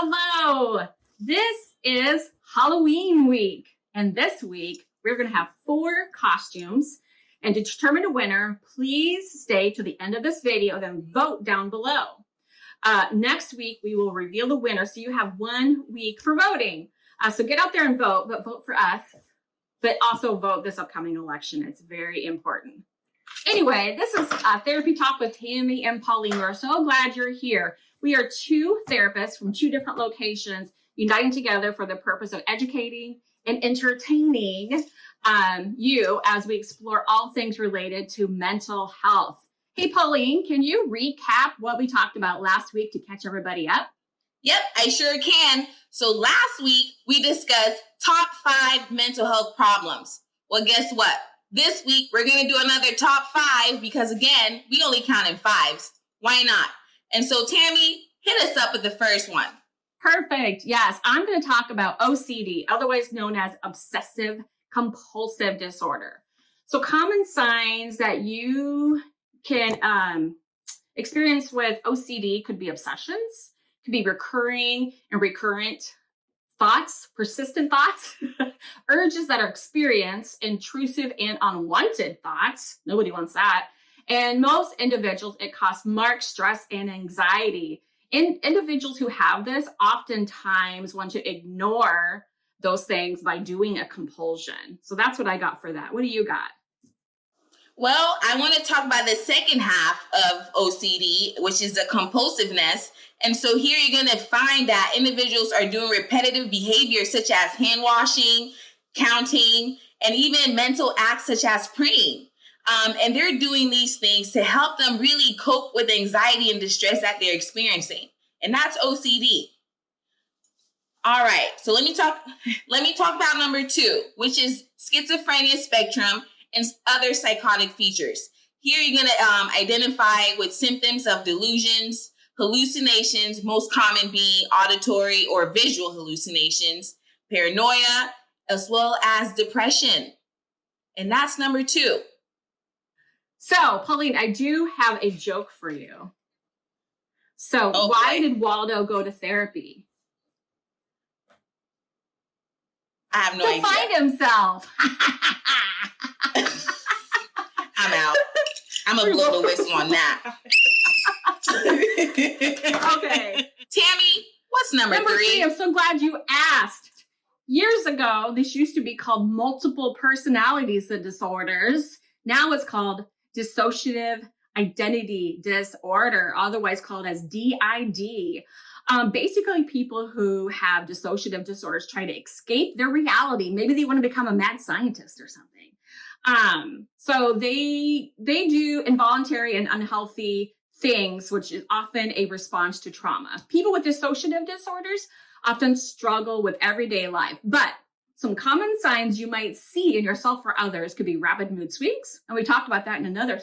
Hello! This is Halloween week, and this week we're going to have 4 costumes. And to determine a winner, please stay to the end of this video, then vote down below. Next week we will reveal the winner, so you have 1 week for voting. So get out there and vote, but vote for us, but also vote this upcoming election. It's very important. Anyway, this is Therapy Talk with Tammy and Pauline. We're so glad you're here. We are 2 therapists from 2 different locations uniting together for the purpose of educating and entertaining you as we explore all things related to mental health. Hey, Pauline, can you recap what we talked about last week to catch everybody up? Yep, I sure can. So last week we discussed top 5 mental health problems. Well, guess what? This week we're going to do another top 5 because, again, we only count in 5s. Why not? And so, Tammy, hit us up with the first one. Perfect. Yes, I'm going to talk about OCD, otherwise known as Obsessive Compulsive Disorder. So common signs that you can experience with OCD could be obsessions, could be recurring and recurrent thoughts, persistent thoughts, urges that are experienced, intrusive and unwanted thoughts. Nobody wants that. And most individuals, it causes marked stress and anxiety. Individuals who have this oftentimes want to ignore those things by doing a compulsion. So that's what I got for that. What do you got? Well, I want to talk about the second half of OCD, which is the compulsiveness. And so here you're going to find that individuals are doing repetitive behaviors such as hand washing, counting, and even mental acts such as praying. And they're doing these things to help them really cope with anxiety and distress that they're experiencing. And that's OCD. All right, so let me talk about number 2, which is schizophrenia spectrum and other psychotic features. Here you're going to identify with symptoms of delusions, hallucinations, most common being auditory or visual hallucinations, paranoia, as well as depression. And that's number 2. So, Pauline, I do have a joke for you. So, Why did Waldo go to therapy? I have no idea. To find himself. I'm out. I'm going to blow the whistle on that. Okay. Tammy, what's number 3? I'm so glad you asked. Years ago, this used to be called multiple personalities disorders. Now it's called Dissociative Identity Disorder, otherwise called as DID. Basically, people who have dissociative disorders try to escape their reality. Maybe they want to become a mad scientist or something. So they do involuntary and unhealthy things, which is often a response to trauma. People with dissociative disorders often struggle with everyday life, but some common signs you might see in yourself or others could be rapid mood swings, and we talked about that in another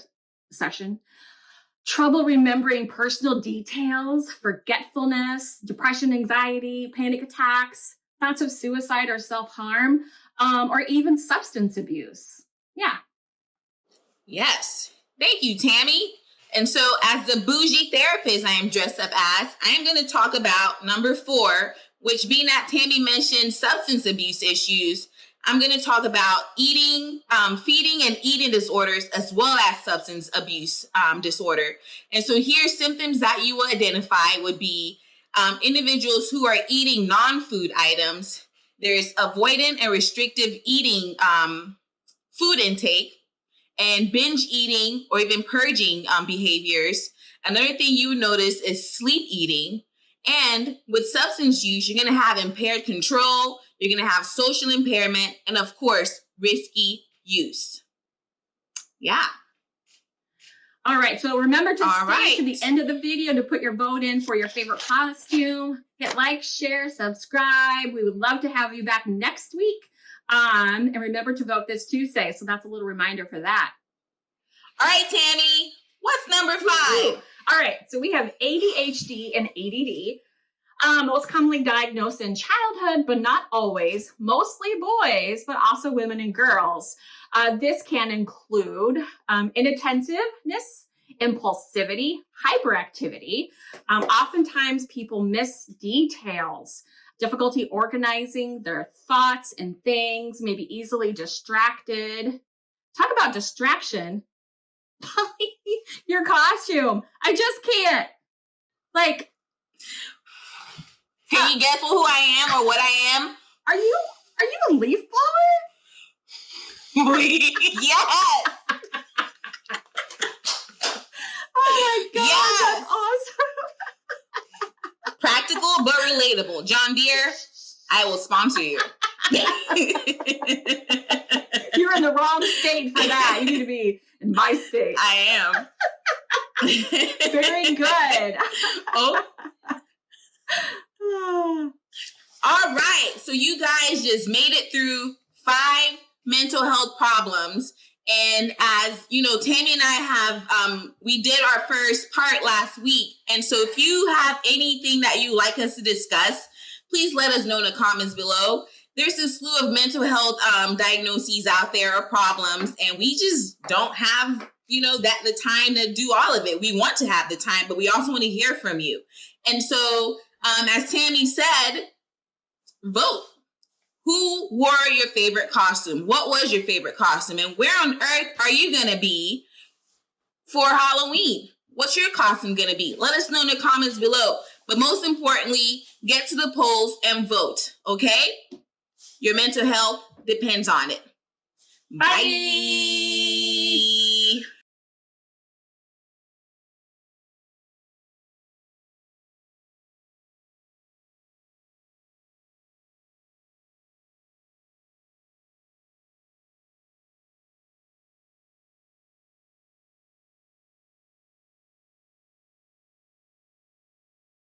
session. Trouble remembering personal details, forgetfulness, depression, anxiety, panic attacks, thoughts of suicide or self-harm, or even substance abuse. Yeah. Yes. Thank you, Tammy. And so as the bougie therapist I am dressed up as, I am going to talk about number 4, which being that Tammy mentioned substance abuse issues, I'm going to talk about eating, feeding and eating disorders, as well as substance abuse disorder. And so here, symptoms that you will identify would be individuals who are eating non-food items. There's avoidant and restrictive eating food intake, and binge eating or even purging behaviors. Another thing you notice is sleep eating. And with substance use, you're going to have impaired control, you're going to have social impairment, and of course, risky use. Yeah. All right. So remember to stay to the end of the video to put your vote in for your favorite costume. Hit like, share, subscribe. We would love to have you back next week. And remember to vote this Tuesday. So that's a little reminder for that. All right, Tammy, what's number 5? All right, so we have ADHD and ADD, most commonly diagnosed in childhood, but not always, mostly boys, but also women and girls. This can include inattentiveness impulsivity, hyperactivity. Oftentimes people miss details, difficulty organizing their thoughts and things, maybe easily distracted. Talk about distraction. Your costume. I just can't. Like, can you guess who I am or what I am? Are you a leaf blower? Yes. Oh my God, yes. that's awesome. Practical but relatable. John Deere, I will sponsor you. You're in the wrong state for that. You need to be in my state. I am. Very good. Oh. All right. So you guys just made it through 5 mental health problems. And as you know, Tammy and I have, we did our first part last week. And so if you have anything that you'd like us to discuss, please let us know in the comments below. There's a slew of mental health diagnoses out there or problems, and we just don't have, that the time to do all of it. We want to have the time, but we also want to hear from you. And so, as Tammy said, vote. Who wore your favorite costume? What was your favorite costume? And where on earth are you going to be for Halloween? What's your costume going to be? Let us know in the comments below. But most importantly, get to the polls and vote, okay? Your mental health depends on it. Bye.